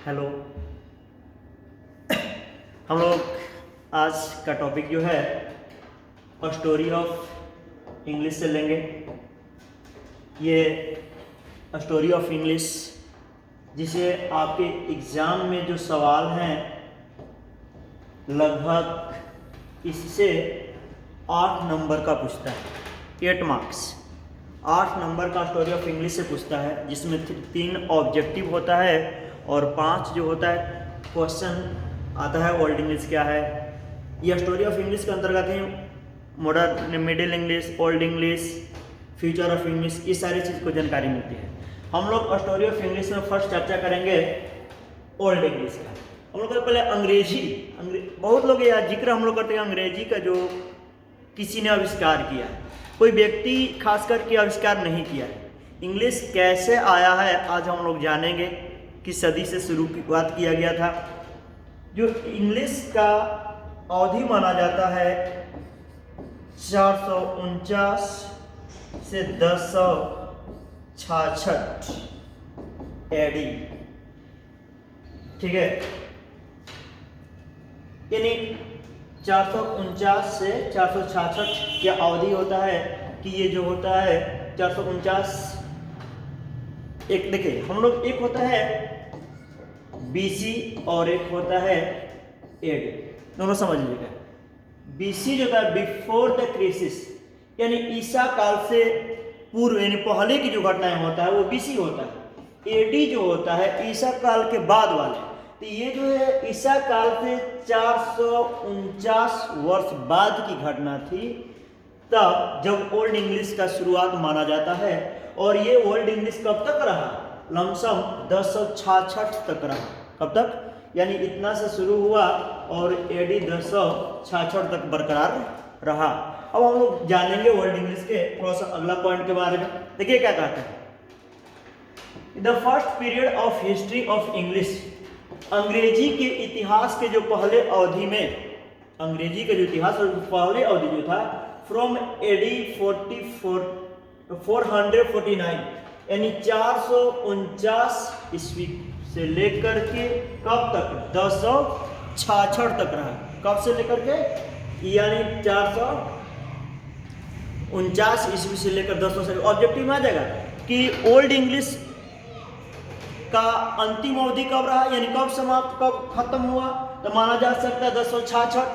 Hello. हम लोग आज का टॉपिक जो है स्टोरी ऑफ इंग्लिश से लेंगे। ये स्टोरी ऑफ इंग्लिश जिसे आपके एग्ज़ाम में जो सवाल हैं लगभग इससे 8 नंबर का पूछता है। 8 मार्क्स 8 नंबर का स्टोरी ऑफ इंग्लिश से पूछता है, जिसमें 3 ऑब्जेक्टिव होता है और 5 जो होता है क्वेश्चन आता है ओल्ड इंग्लिश क्या है। यह स्टोरी ऑफ इंग्लिश के अंतर्गत है modern, middle English, old English, future of English, ये सारी चीज़ को जानकारी मिलती है। हम लोग स्टोरी ऑफ इंग्लिश में फर्स्ट चर्चा करेंगे ओल्ड इंग्लिश का। हम लोग पहले अंग्रेजी बहुत लोग यह जिक्र हम लोग करते हैं अंग्रेजी का जो किसी ने आविष्कार किया है, कोई व्यक्ति खास करके आविष्कार नहीं किया है। इंग्लिश कैसे आया है आज हम लोग जानेंगे। किस सदी से शुरुआत किया गया था। जो इंग्लिश का अवधि माना जाता है 449 से 1066 एडी, ठीक है। यानी 449 से 466 की अवधि होता है कि ये जो होता है 449 एक देखिए हम लोग एक होता है बीसी और एक होता है एडी, दोनों समझ लीजिएगा। बीसी जो होता है बिफोर द क्राइसिस, यानी ईसा काल से पूर्व यानी पहले की जो घटनाएं होता है वो बीसी होता है। एडी जो होता है ईसा काल के बाद वाले, तो ये जो है ईसा काल से 449 वर्ष बाद की घटना थी, तब जब ओल्ड इंग्लिश का शुरुआत माना जाता है। और ये ओल्ड इंग्लिश कब तक रहा? लमसम 1066 तक रहा। कब तक? यानी इतना से शुरू हुआ और एडी 1066 तक बरकरार रहा। अब हम लोग जानेंगे ओल्ड इंग्लिश के थोड़ा सा अगला पॉइंट के बारे में। देखिए क्या कहते हैं, the first period of history of English, अंग्रेजी के इतिहास के जो पहले अवधि में, अंग्रेजी के जो इतिहास पहले अवधि जो था फ्रॉम एडी 449 यानी 449 ईस्वी से लेकर के कब तक? 1066 तक रहा। कब से लेकर के? यानी 449 ईस्वी से लेकर 1066। ऑब्जेक्टिव में आ जाएगा कि ओल्ड इंग्लिश का अंतिम अवधि कब रहा, यानी कब समाप्त, कब खत्म हुआ, तो माना जा सकता है 1066।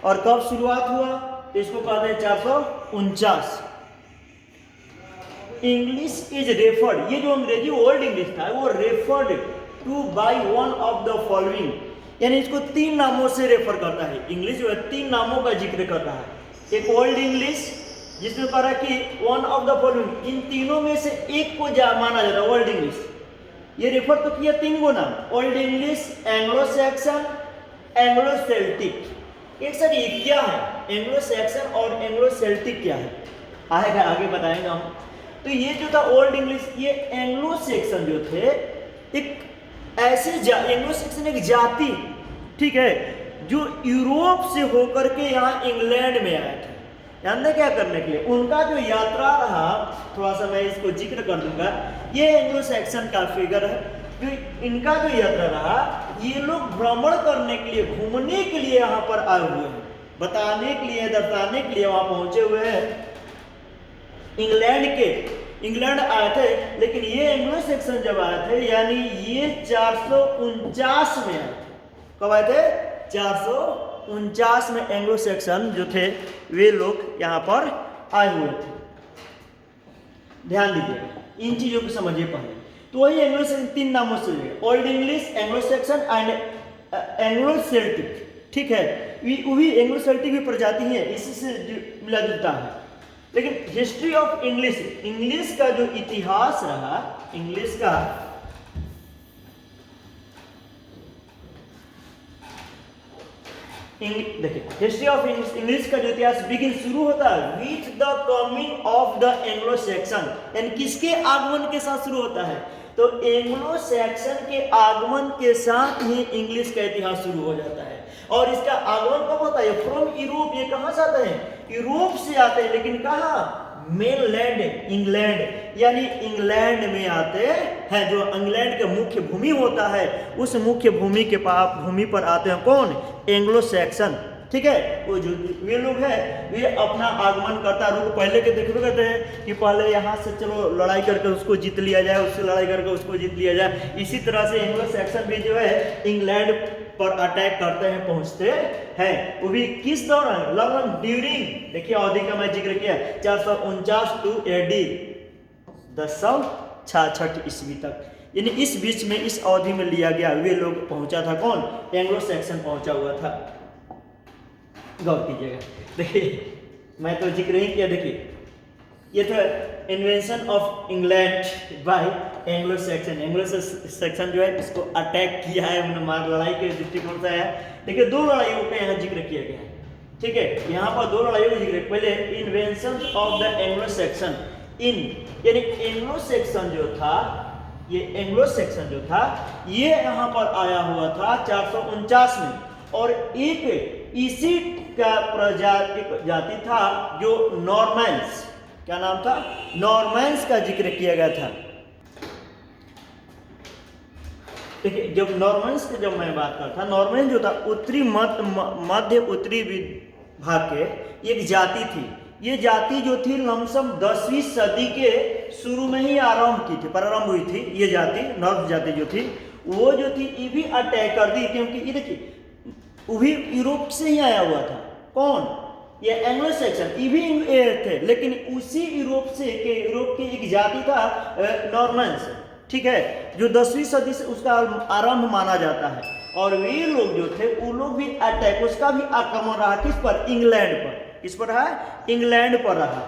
और कब शुरुआत हुआ तो इसको कहते हैं 449। इंग्लिश इज रेफर्ड, ये जो अंग्रेजी ओल्ड इंग्लिश था वो referred to by one of the following, यानी इसको 3 नामों से रेफर करता है। इंग्लिश जो है 3 नामों का जिक्र कर रहा है। एक ओल्ड इंग्लिश जिसमें कह रहा है कि वन ऑफ द फॉलोइंग, इन तीनों में से एक को माना जाता है ओल्ड इंग्लिश। ये रेफर तो किया 3 गो नाम, old English, Anglo Saxon, Anglo Celtic. एक सर ये क्या है एंग्लो सैक्सन और एंग्लो सेल्टिक क्या है, आएगा आगे बताएंगे हम। तो ये जो था ओल्ड इंग्लिश, ये एंग्लो सैक्सन जो थे एक ऐसे एंग्लो सैक्सन एक जाति, ठीक है, जो यूरोप से होकर के यहाँ इंग्लैंड में आए थे जानते क्या करने के लिए। उनका जो यात्रा रहा, थोड़ा सा मैं इसको जिक्र कर दूंगा, ये एंग्लो सैक्सन का फिगर है। जो इनका जो यात्रा रहा, ये लोग भ्रमण करने के लिए, घूमने के लिए यहाँ पर आए हुए हैं, बताने के लिए, दर्शाने के लिए वहां पहुंचे हुए हैं। इंग्लैंड आए थे, लेकिन ये एंग्लो सैक्सन जब आए थे यानी ये 449 में आए थे। कब आए थे? 449 में एंग्लो सैक्सन जो थे वे लोग यहाँ पर आए हुए थे। ध्यान दीजिए इन चीजों को समझिए पहले। तो वही एंग्लो सैक्सन 3 नामों से, old English, Anglo Saxon and Anglo Celtic, ठीक है। वही एंग्लो सेल्टिक भी प्रजाति है, इसी से मिला जुलता है। लेकिन हिस्ट्री ऑफ इंग्लिश, इंग्लिश का जो इतिहास रहा, इंग्लिश का देखिए हिस्ट्री ऑफ इंग्लिश का जो इतिहास बिगिन शुरू होता है with the coming of the Anglo Saxon, यानी किसके आगमन के साथ शुरू होता है? तो एंग्लो सैक्सन के आगमन के साथ ही इंग्लिश का इतिहास शुरू हो जाता है। और इसका आगमन कब होता है? From Europe. ये कहां से आते हैं? यूरोप से आते हैं, लेकिन कहां? मेनलैंड इंग्लैंड, यानी इंग्लैंड में आते हैं। जो इंग्लैंड के मुख्य भूमि होता है उस मुख्य भूमि के भूमि पर आते हैं कौन? Anglo Saxon. ठीक है, वो जो वे लोग हैं वे अपना आगमन करता है। पहले के देखते करते हैं कि पहले यहाँ से चलो लड़ाई करके उसको जीत लिया जाए, उससे लड़ाई करके उसको जीत लिया जाए। इसी तरह से एंग्लो सैक्सन भी जो है इंग्लैंड पर अटैक करते हैं, पहुंचते हैं। वो भी किस दौरान? लगभग ड्यूरिंग, देखिए अवधि का मैं जिक्र किया 449 टू AD 1066 ईस्वी तक, यानी इस बीच में इस अवधि में लिया गया। वे लोग पहुंचा था कौन? एंग्लो सैक्सन पहुंचा हुआ था। गौर कीजिएगा, देखिए मैं तो जिक्र ही किया। देखिए ये था invention of England by Anglo Saxon. Anglo Saxon जो है इसको अटैक किया है, उन्होंने मार लड़ाई के दृष्टिकोण से आया। देखिए दो लड़ाइयों का यहाँ जिक्र किया गया है। ठीक है, यहाँ पर दो लड़ाइयों का जिक्र। पहले invention of the Anglo Saxon in, यानी एंग्लो सैक्सन जो था, ये एंग्लो सैक्सन जो था ये यहाँ पर आया हुआ था 449 में। और एक इसी का जाति था जो नॉर्मन्स, क्या नाम था? नॉर्मन्स का जिक्र किया गया था। देखिए जब नॉर्मन्स की जब मैं बात करता, नॉर्मन जो था उत्तरी मध्य उत्तरी भाग के एक जाति थी। ये जाति जो थी लमसम 10वीं सदी के शुरू में ही प्रारंभ हुई थी। ये जाति नॉर्थ जाति जो थी वो जो थी ये भी अटैक कर दी, क्योंकि ये देखिए वो भी यूरोप से ही आया हुआ था। कौन? ये एंग्लो सैक्सन। ये भी थे, लेकिन उसी यूरोप की एक जाति था नॉर्मन्स। ठीक है, जो 10वीं सदी से उसका आरंभ माना जाता है। और वे लोग जो थे वो लोग भी अटैक, उसका भी आक्रमण रहा किस पर? इंग्लैंड पर। किस पर रहा? इंग्लैंड पर रहा।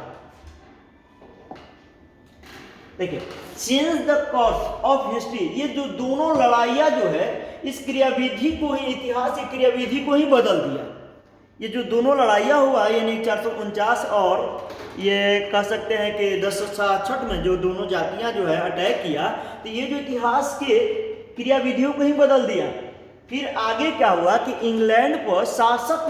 देखिए change the course of history, ये जो दोनों लड़ाइयां जो है इस क्रियाविधि को ही, इतिहास की क्रियाविधि को ही बदल दिया। ये जो दोनों लड़ाइयां हुआ यानी 449 और ये कह सकते हैं कि 1066 में जो दोनों जातियां जो है अटैक किया, तो ये जो इतिहास के क्रियाविधियों को ही बदल दिया। फिर आगे क्या हुआ कि इंग्लैंड पर शासक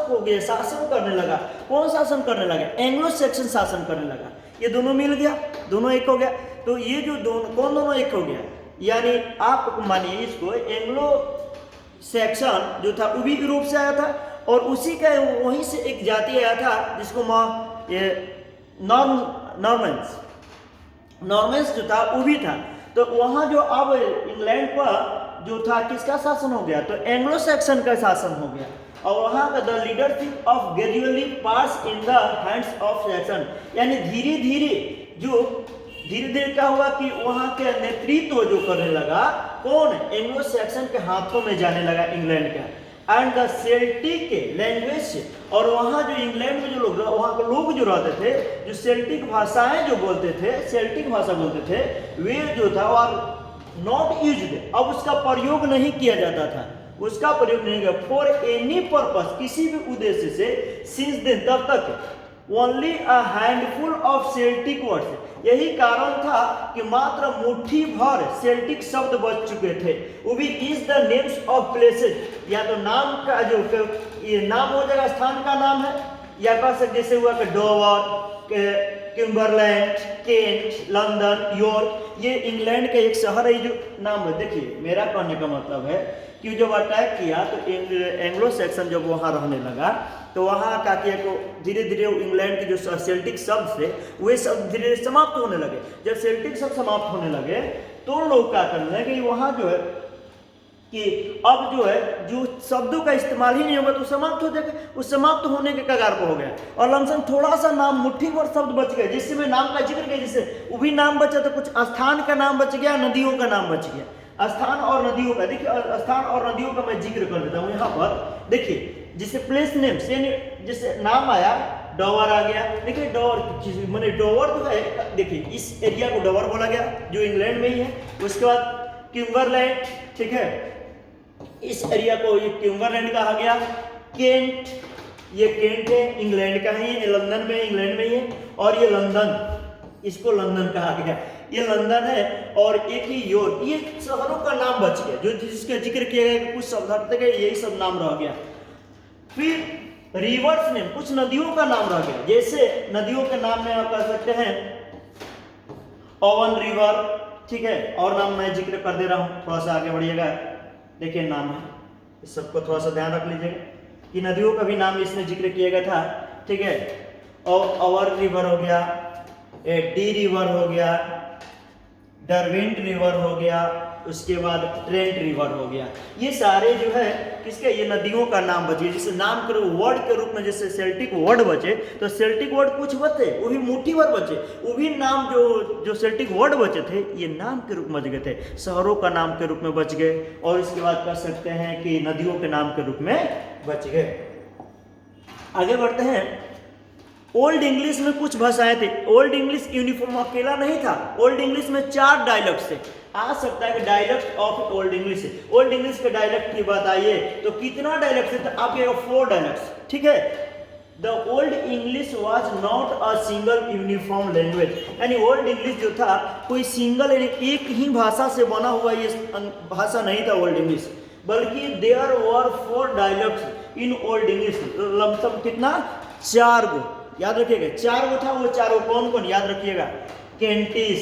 हो गए, शासन करने लगा। कौन शासन करने लगा? एंग्लो सैक्सन शासन करने लगा। ये दोनों मिल गया, दोनों एक हो गया। तो ये जो दोनों एक हो गया, यानी आप मानिए इसको एंग्लो सैक्सन जो था वो भी यूरोप से आया था, और उसी का वहीं से एक जाति आया था जिसको नॉर्मन्स जो था वो भी था। तो वहाँ जो अब इंग्लैंड पर जो था किसका शासन हो गया? तो एंग्लो सैक्सन का शासन हो गया। और वहाँ का the leadership of gradually pass in the hands of Saxon, यानी धीरे धीरे क्या हुआ कि वहाँ के नेतृत्व जो करने लगा कौन? एंग्लो सैक्सन के हाथों में जाने लगा इंग्लैंड का। एंड द सेल्टिक लैंग्वेज, और वहाँ जो इंग्लैंड में जो लोग, वहाँ के लोग जो रहते थे, जो सेल्टिक भाषाएं जो बोलते थे, सेल्टिक भाषा बोलते थे, वे जो था और नॉट यूज्ड, अब उसका प्रयोग नहीं किया जाता था। उसका प्रयोग नहीं किया फॉर एनी पर्पस, किसी भी उद्देश्य से। सिंस देन, तब तक only a handful of Celtic words, यही कारण था कि मात्र मुट्ठी भर सेल्टिक शब्द बच चुके थे। वो भी is the names of places, या तो नाम का जो ये नाम हो जाएगा, स्थान का नाम है, या कह सकते जैसे हुआ कि डोवर, किम्बरलैंड, केंट, लंदन, यॉर्क, ये इंग्लैंड का एक शहर है जो नाम है। देखिए मेरा कहने का मतलब है कि जब अटैक किया तो एंग्लो सैक्सन जब वहाँ रहने लगा तो वहाँ का किया को धीरे धीरे इंग्लैंड के जो सेल्टिक शब्द थे वे सब धीरे धीरे समाप्त होने लगे। जब सेल्टिक शब्द समाप्त होने लगे तो लोग क्या करने लगे, वहाँ जो है कि अब जो है जो शब्दों का इस्तेमाल ही नहीं होगा तो समाप्त हो जाएगा। उस समाप्त होने के कगार पर हो गया और लमसम थोड़ा सा नाम, मुट्ठी भर शब्द बच गए, जिससे मैं नाम का जिक्र किया, जिससे वो भी नाम बचा तो कुछ स्थान का नाम बच गया, नदियों का नाम बच गया। स्थान और नदियों का, देखिए स्थान और नदियों का मैं जिक्र कर देता हूँ यहाँ पर। देखिए जिससे प्लेस नेम्स, यानी जैसे नाम आया डोवर आ गया। देखिए डोवर मैंने डोवर जो है, देखिए इस एरिया को डोवर बोला गया जो इंग्लैंड में ही है। उसके बाद किम्बरलैंड, ठीक है, इस एरिया को ये किम्बरलैंड कहा गया। केंट, ये केंट है, इंग्लैंड का ही है, लंदन में, इंग्लैंड में ही है। और ये लंदन, इसको लंदन कहा गया, ये लंदन है। और एक ही यॉर्क, ये शहरों का नाम बच गया जो जिसका जिक्र किया गया, कुछ शब्द हटते गए, यही सब नाम रह गया। फिर रिवर्स नेम, कुछ नदियों का नाम रह गया। जैसे नदियों के नाम में आप कह सकते हैं ओवन रिवर, ठीक है। और नाम मैं जिक्र कर दे रहा हूं, थोड़ा सा आगे बढ़िएगा। देखिए नाम है, इस सबको थोड़ा सा ध्यान रख लीजिएगा कि नदियों का भी नाम इसमें जिक्र किया गया था, ठीक है। ओवर रिवर हो गया, डी रिवर हो गया, डरविंट रिवर हो गया, उसके बाद ट्रेंट रिवर हो गया। ये सारे जो है किसके, ये नदियों का नाम बचे। जैसे नाम के वर्ड के रूप में जैसे सेल्टिक वर्ड बचे, तो सेल्टिक वर्ड कुछ बचे, वो भी मुट्ठी भर बचे। वो भी नाम जो सेल्टिक वर्ड बचे थे, ये नाम के रूप में बच गए थे, शहरों का नाम के रूप में बच गए। और इसके बाद कह सकते हैं कि नदियों के नाम के रूप में बच गए। आगे बढ़ते हैं। ओल्ड इंग्लिश में कुछ भाषाएं थी। ओल्ड इंग्लिश यूनिफॉर्म अकेला नहीं था। ओल्ड इंग्लिश में 4 डायलेक्ट्स थे। आ सकता है कि डायलेक्ट ऑफ ओल्ड इंग्लिश है। ओल्ड इंग्लिश के डायलेक्ट की बात आइए तो कितना डायलेक्ट है, तो आप ये 4 डायलेक्ट्स, ठीक है। The old English was not a single uniform language, यानी ओल्ड इंग्लिश जो था कोई सिंगल एक ही भाषा से बना हुआ ये भाषा नहीं था ओल्ड इंग्लिश, बल्कि there were 4 dialects in Old English. Lump sum कितना, 4 गो, याद रखिएगा 4 गो था। वो 4 गो कौन कौन, याद रखिएगा। Kentish,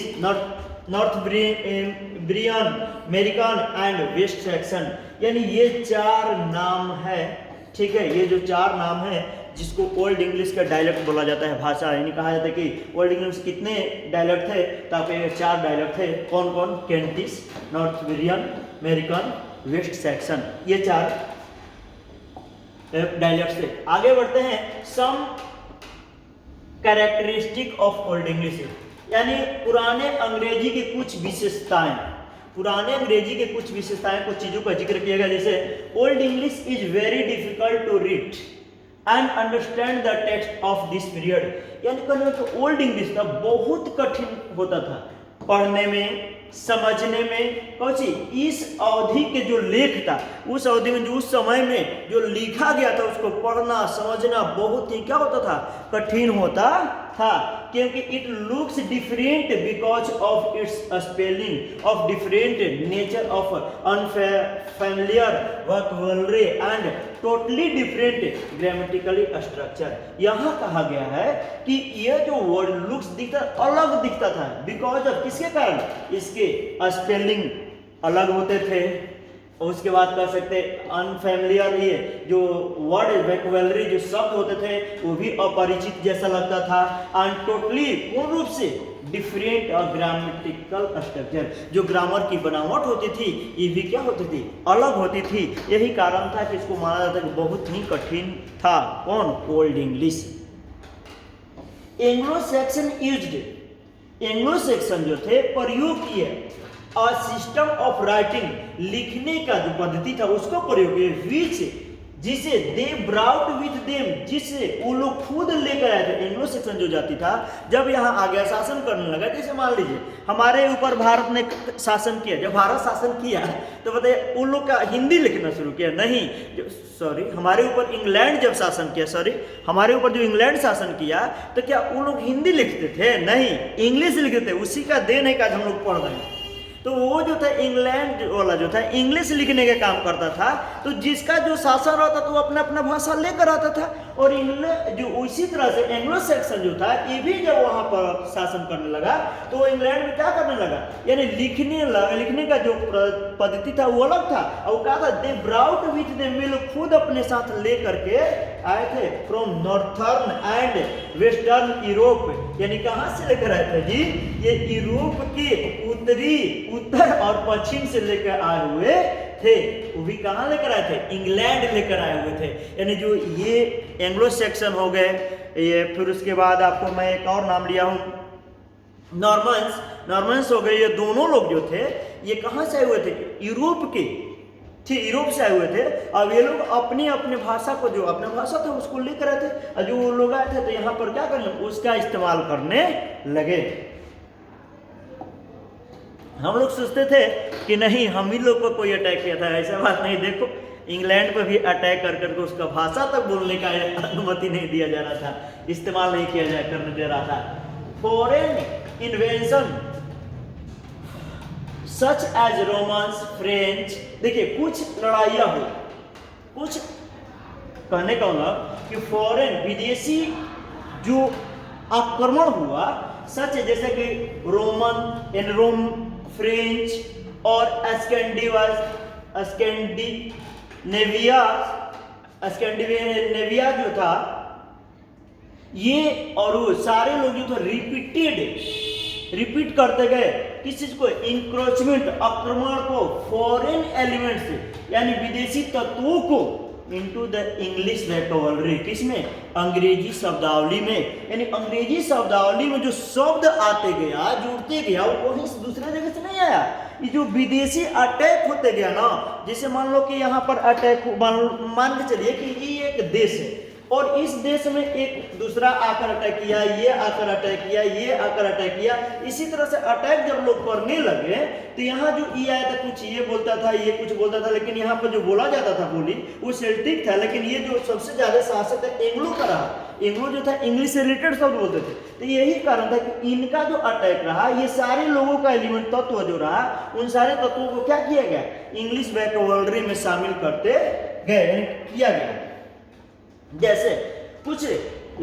Northumbrian, Mercian and West Saxon, यानी ये 4 नाम है, ठीक है। ये जो 4 नाम है जिसको ओल्ड इंग्लिश का डायलेक्ट बोला जाता है, भाषा, यानी कहा जाता है कि ओल्ड इंग्लिश कितने डायलेक्ट थे, तो आप 4 डायलेक्ट थे। कौन कौन, Kentish, Northumbrian, Mercian, West Saxon, ये 4 डायलेक्ट थे। आगे बढ़ते हैं। Some characteristic of Old English, यानी पुराने अंग्रेजी की कुछ विशेषताएं, पुराने अंग्रेजी के कुछ विशेषताएं, कुछ चीजों का जिक्र किया गया। जैसे Old English is very difficult to read and understand the text of this period, यानी कहने तो ओल्ड इंग्लिश था बहुत कठिन होता था पढ़ने में, समझने में। कौची, इस अवधि के जो लेख था, उस अवधि में जो उस समय में जो लिखा गया था, उसको पढ़ना समझना बहुत ही क्या होता था, कठिन होता था। क्योंकि it looks different because of its spelling of different nature of unfamiliar vocabulary and totally different grammatically structure. यहाँ कहा गया है कि ये जो वर्ड लुक्स दिखता अलग दिखता था, बिकॉज ऑफ किसके कारण, इसके स्पेलिंग अलग होते थे। और उसके बाद कह सकते अनफैमिलियर, ये जो वर्ड वोकैबुलरी जो शब्द होते थे वो भी अपरिचित जैसा लगता था। एंड टोटली पूर्ण रूप से डिफरेंट और ग्रामेटिकल स्ट्रक्चर, जो ग्रामर की बनावट होती थी ये भी क्या होती थी, अलग होती थी। यही कारण था कि इसको माना जाता है कि बहुत ही कठिन था। कौन, old English. Anglo Saxon used, Anglo Saxon जो थे प्रयोग किए अ सिस्टम ऑफ राइटिंग, लिखने का जो पद्धति था उसको प्रयोग किए, विच जिसे दे ब्राउट विद देम, जिसे वो लोग खुद लेकर आए थे। एंग्लो सैक्सन जो जाति था जब यहाँ आ गया, शासन करने लगा। जैसे मान लीजिए हमारे ऊपर भारत ने शासन किया, जब भारत शासन किया तो बताइए उन लोग का हिंदी लिखना शुरू किया, नहीं सॉरी, हमारे ऊपर इंग्लैंड जब शासन किया, सॉरी हमारे ऊपर जो इंग्लैंड शासन किया, तो क्या उन लोग हिंदी लिखते थे, नहीं इंग्लिश लिखते थे। उसी का देन है कि आज हम लोग पढ़ रहे हैं। तो वो जो था इंग्लैंड वाला जो था इंग्लिश लिखने का काम करता था, तो जिसका जो शासन रहता था वो अपना अपना भाषा लेकर आता था। और जो उसी तरह से एंग्लो सैक्सन जो था ये भी जब वहाँ पर शासन करने लगा तो वो इंग्लैंड में क्या करने लगा, यानी लिखने का जो पद्धति था वो अलग था। और कहा था दे ब्राउट विथ देम, वे लोग खुद अपने साथ ले करके आए थे from northern and western Europe, यानी कहाँ से लेकर आए थे जी, ये यूरोप के उत्तर और पश्चिम से लेकर आए हुए थे। वो भी कहाँ लेकर आए थे, इंग्लैंड लेकर आए हुए थे। यानी जो ये एंग्लो सैक्सन हो गए ये, फिर उसके बाद आपको मैं एक और नाम लिया हूँ नॉर्मन्स हो गए। ये दोनों लोग जो थे ये कहाँ से आए हुए थे, यूरोप के थे, यूरोप से आए हुए थे। अब ये लोग अपनी अपने भाषा को, जो अपना भाषा था उसको लेकर आए थे, और जो लोग आए थे तो यहाँ पर क्या करने, उसका इस्तेमाल करने लगे। हम लोग सोचते थे कि नहीं हम ही लोग को कोई अटैक किया था, ऐसा बात नहीं। देखो इंग्लैंड पर भी अटैक कर करके उसका भाषा तक बोलने का अनुमति नहीं दिया जा रहा था, इस्तेमाल नहीं किया जाए करने दे रहा था। Foreign invention such as romance French, देखिए कुछ लड़ाइयाँ हुई, कुछ कहने का मतलब कि फॉरेन विदेशी जो आक्रमण हुआ सच है, जैसे कि रोमन एंड रोम, फ्रेंच और स्कैंडिनेविया जो था, ये और वो सारे लोग जो था रिपीट करते गए किस चीज को, इंक्रोचमेंट, आक्रमण को, फॉरेन एलिमेंट से यानी विदेशी तत्वों को इनटू द इंग्लिश वोकैबुलरी, किसमें, अंग्रेजी शब्दावली में। यानी अंग्रेजी शब्दावली में जो शब्द आते गया, जुड़ते गया, वो कहीं से दूसरे जगह से नहीं आया। ये जो विदेशी अटैक होते गया ना, जैसे मान लो कि यहाँ पर अटैक, मान के चलिए कि ये एक देश है और इस देश में एक दूसरा आकर अटैक किया, ये आकर अटैक किया, ये आकर अटैक किया, इसी तरह से अटैक जब लोग करने लगे तो यहाँ जो ई आया था, कुछ ये बोलता था, ये कुछ बोलता था, लेकिन यहाँ पर जो बोला जाता था बोली वो सेल्टिक था, लेकिन ये जो सबसे ज्यादा शासक है एंग्लो का रहा। एंग्लो जो था इंग्लिश से रिलेटेड शब्द बोलते थे, तो यही कारण था कि इनका जो अटैक रहा, ये सारे लोगों का एलिमेंट तत्व जो रहा, उन सारे तत्वों को क्या किया गया, इंग्लिश वोकैबुलरी में शामिल करते गए, यानी किया गया। जैसे कुछ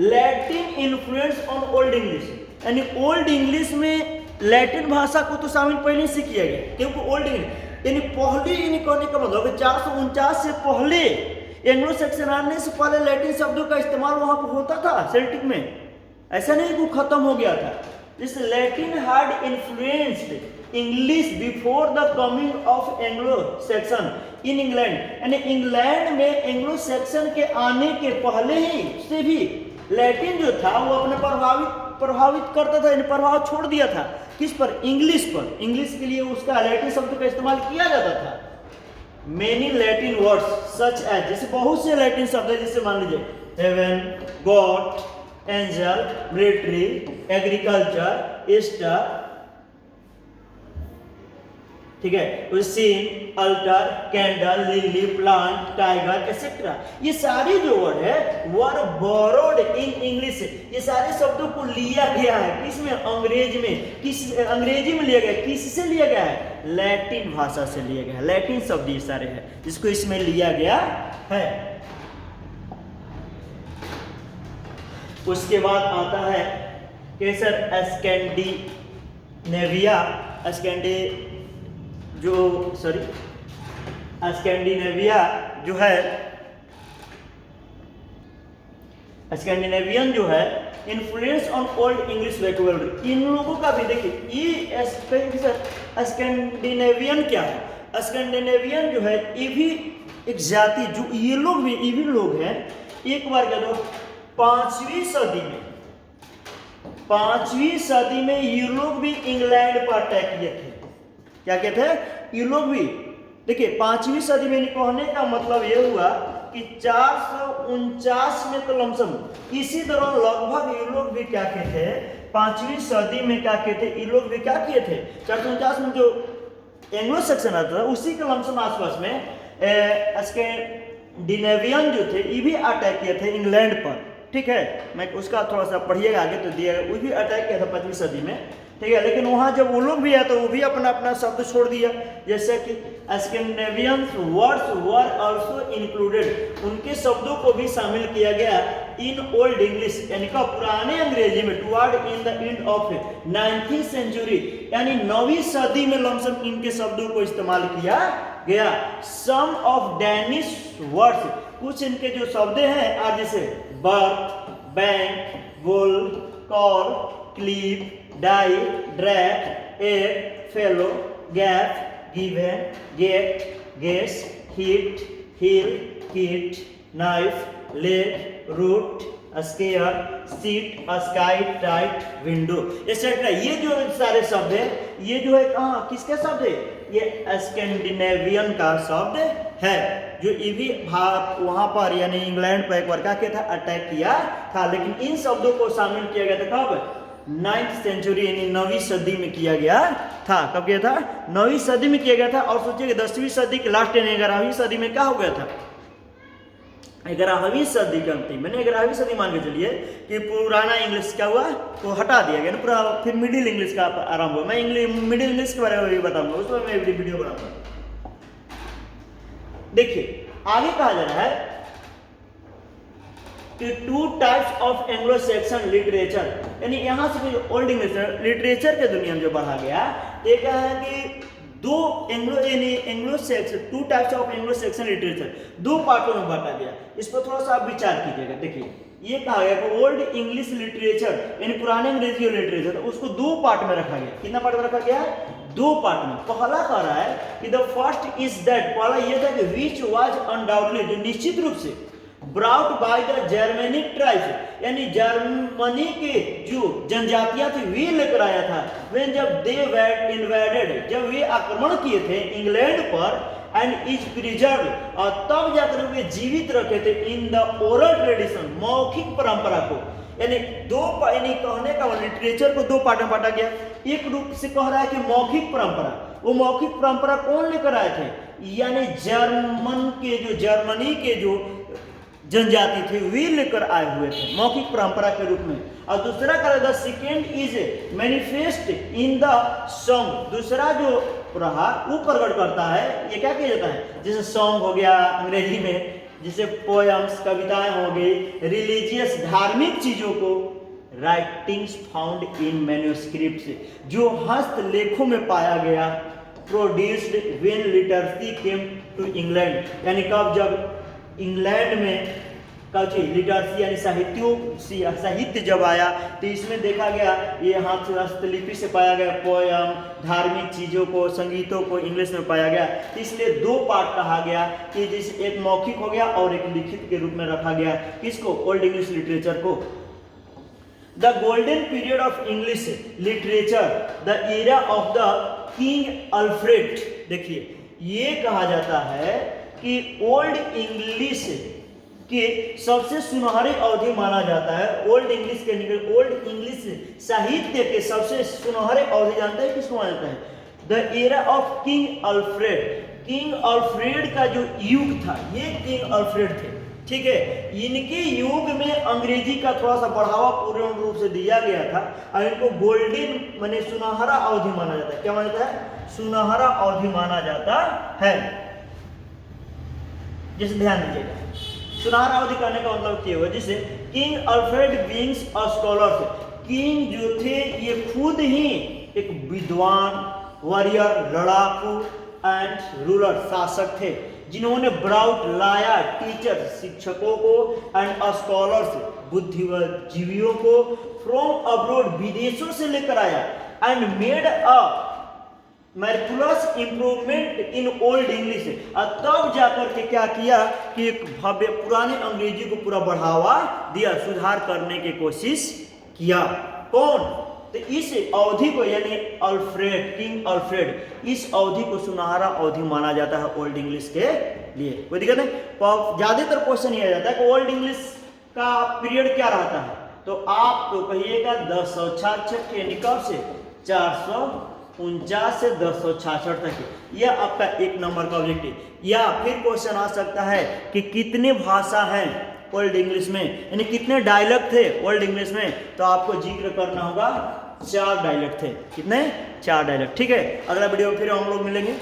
Latin influence on Old English, यानी ओल्ड इंग्लिश में लैटिन भाषा को तो शामिल पहले से किया गया, क्योंकि ओल्ड इंग्लिश यानी पहले, यानी कहने का मतलब 449 से पहले, एंग्लो सैक्सन आने से पहले लैटिन शब्दों का इस्तेमाल वहां पर होता था सेल्टिक में, ऐसा नहीं कि खत्म हो गया था। This Latin had influenced English before the coming of Anglo Saxon in England, यानी इंग्लैंड में एंग्लो सैक्सन के आने के पहले ही से भी लैटिन जो था वो अपने प्रभावित करता था, यानी प्रभाव छोड़ दिया था किस पर, इंग्लिश पर। इंग्लिश के लिए उसका लैटिन शब्द का इस्तेमाल किया जाता था। Many Latin words such as, जैसे बहुत से लैटिन शब्द है, जैसे मान लीजिए heaven, god, angel, military, agriculture, aster, ठीक है, scene, altar, candle, lily, plant, tiger etcetera, ये सारे जो वर्ड है वर बोरोड इन इंग्लिश, ये सारे शब्दों को लिया गया है किसमें, अंग्रेजी में। अंग्रेजी में लिया गया, किससे लिया गया है, लैटिन भाषा से लिया गया है। लैटिन शब्द ये सारे हैं जिसको इसमें लिया गया है। उसके बाद आता है कैसर स्कैंडिनेविया, स्कैंडिनेविया जो है, स्कैंडिनेवियन जो है, influence on Old English vocabulary, इन लोगों का भी देखिए, ये स्कैंडिनेवियन क्या है, स्कैंडिनेवियन जो है ये भी एक जाति, जो ये लोग भी ये भी लोग हैं, एक बार कह दो 5वीं सदी में ये लोग भी इंग्लैंड पर अटैक किए थे। क्या कहते हैं, ये लोग भी, देखिए 5वीं सदी में कहने का मतलब ये हुआ कि 449 में तो लमसम इसी दौरान लगभग ये लोग भी क्या कहते हैं, 5वीं सदी में क्या कहते, ये लोग भी क्या किए थे, 449 में जो एंग्लो सैक्सन आता था उसी के लमसम आसपास में स्कैंडिनेवियन जो थे ये भी अटैक किए थे इंग्लैंड पर। ठीक है, मैं उसका थोड़ा सा पढ़िएगा आगे तो दिया, वो भी अटैक किया था 5वीं सदी में। ठीक है, लेकिन वहाँ जब वो लोग भी आए तो वो भी अपना अपना शब्द छोड़ दिया, जैसे कि Scandinavian words were also included, उनके शब्दों को भी शामिल किया गया इन ओल्ड इंग्लिश, यानी का पुराने अंग्रेजी में, toward in the end of 19th century, यानी 9वीं सदी में लमसम इनके शब्दों को इस्तेमाल किया गया। सम ऑफ डैनिश वर्ड्स, कुछ इनके जो शब्द हैं आज जैसे birth, bank, bull, call, cleave, die, drag, egg, fellow, gap, given, get, guess, hit, hill, kit, knife, leg, root, scare, seat, sky, tight, window, etcetera. ये जो सारे शब्द है ये जो है कहाँ किसके शब्द है, ये स्कैंडिनेवियन का शब्द है, जो ये भी वहां पर यानी इंग्लैंड पर एक बार क्या किया था, अटैक किया था। लेकिन इन शब्दों को शामिल किया गया था कब, 9th सेंचुरी यानी 9वीं सदी में किया गया था। कब किया था, 9वीं सदी में किया गया था। और सोचिए 10वीं सदी के लास्ट यानी 11वीं सदी में क्या हो गया था, 11वीं सदी के अंतिम मैंने 11वीं सदी मान के चलिए कि पुराना इंग्लिश क्या हुआ तो हटा दिया गया ना पूरा, फिर मिडिल इंग्लिश का आरंभ हुआ। मैं मिडिल इंग्लिश के बारे में भी बताऊंगा, उस पर मैं वीडियो बनाऊंगा। देखिए आगे कहा जा रहा है कि two types of Anglo Saxon literature, यानी यहाँ से ओल्ड इंग्लिश लिटरेचर के दुनिया में जो बढ़ा गया, ये क्या है कि दो Anglo Saxon, two types of Anglo Saxon literature, दो पार्टों में बांटा गया। इस पर थोड़ा सा आप विचार कीजिएगा। देखिए ये कहा गया कि ओल्ड इंग्लिश लिटरेचर यानी पुराने अंग्रेजी लिटरेचर, उसको दो पार्ट में रखा गया। कितना पार्ट में रखा गया है? दो पार्ट में। पहला कह रहा है कि द फर्स्ट इज दैट, पहला ये था कि विच वाज अनडाउटली, जो निश्चित रूप से brought by the Germanic tribes, यानी जर्मनी के जो जनजातियां थी वे लेकर आया था। व्हेन जब दे वर इन्वेडेड, जब वे आक्रमण किए थे इंग्लैंड पर, एंड इज प्रिजर्व, और तब जाकर वे जीवित रखे थे इन द ओरल ट्रेडिशन, मौखिक परंपरा को। यानी यानी कहने का लिटरेचर को दो पार्ट में बांटा गया। एक रूप से कह रहा है कि मौखिक परंपरा, वो मौखिक परंपरा कौन लेकर आए थे? यानी जर्मनी के जो जनजाति थे वे लेकर आए हुए थे मौखिक परंपरा के रूप में। और दूसरा कह the second is manifest in the song, दूसरा जो रहा वो प्रकट करता है। ये क्या किया जाता है? जैसे सॉन्ग हो गया अंग्रेजी में, जैसे पोएम्स कविताएं हो गई, रिलीजियस धार्मिक चीजों को, राइटिंग्स फाउंड इन मैन्युस्क्रिप्ट्स, जो हस्तलेखों में पाया गया, produced when literacy came to England, यानी कब जब इंग्लैंड में लिटरेसी यानी साहित्य जब आया, तो इसमें देखा गया ये हस्तलिपि से पाया गया पोयम, धार्मिक चीज़ों को, संगीतों को इंग्लिश में पाया गया। तो इसलिए दो पार्ट कहा गया कि जैसे एक मौखिक हो गया और एक लिखित के रूप में रखा गया। किसको? ओल्ड इंग्लिश लिटरेचर को। The golden period of English literature, the era of the king Alfred. देखिए ये कहा जाता है कि ओल्ड इंग्लिश के सबसे सुनहरी अवधि माना जाता है। ओल्ड इंग्लिश के ओल्ड इंग्लिश साहित्य के सबसे सुनहरे अवधि जानते हैं किसको माना जाता है? The era of king Alfred. King Alfred का जो युग था, ये किंग अल्फ्रेड थे, ठीक है। इनके युग में अंग्रेजी का थोड़ा सा बढ़ावा पूर्ण रूप से दिया गया था और इनको गोल्डन माने सुनहरा अवधि माना जाता है। क्या माना जाता है? सुनहरा अवधि माना जाता है। जैसे ध्यान दीजिएगा, सुनहरा अवधि करने का मतलब क्या हुआ? जैसे king Alfred beings a scholar, king जो थे ये खुद ही एक विद्वान, वॉरियर, लड़ाकू एंड रूलर, शासक थे, जिन्होंने ब्राउट लाया टीचर, शिक्षकों को, एंड स्कॉलर्स, बुद्धिजीवियों को, फ्रॉम अब्रोड, विदेशों से लेकर आया, and made a miraculous improvement in Old English, और तब जाकर के क्या किया कि एक भव्य पुराने अंग्रेजी को पूरा बढ़ावा दिया, सुधार करने की कोशिश किया। कौन? तो इस अवधि को यानी अल्फ्रेड, किंग अल्फ्रेड, इस अवधि को सुनहरा अवधि माना जाता है ओल्ड इंग्लिश के लिए। कोई दिक्कत नहीं। ज्यादातर क्वेश्चन ये आ जाता है कि ओल्ड इंग्लिश का पीरियड क्या रहता है, तो आप तो कहिएगा 1066 यानी कब से 449 से 1066 तक। यह आपका एक नंबर का ऑब्जेक्टिव। या फिर क्वेश्चन आ सकता है कि कितने भाषा हैं ओल्ड इंग्लिश में, यानी कितने डायलेक्ट थे ओल्ड इंग्लिश में, तो आपको जिक्र करना होगा 4 डायलेक्ट थे। कितने? 4 डायलेक्ट। ठीक है, अगला वीडियो में फिर हम लोग मिलेंगे।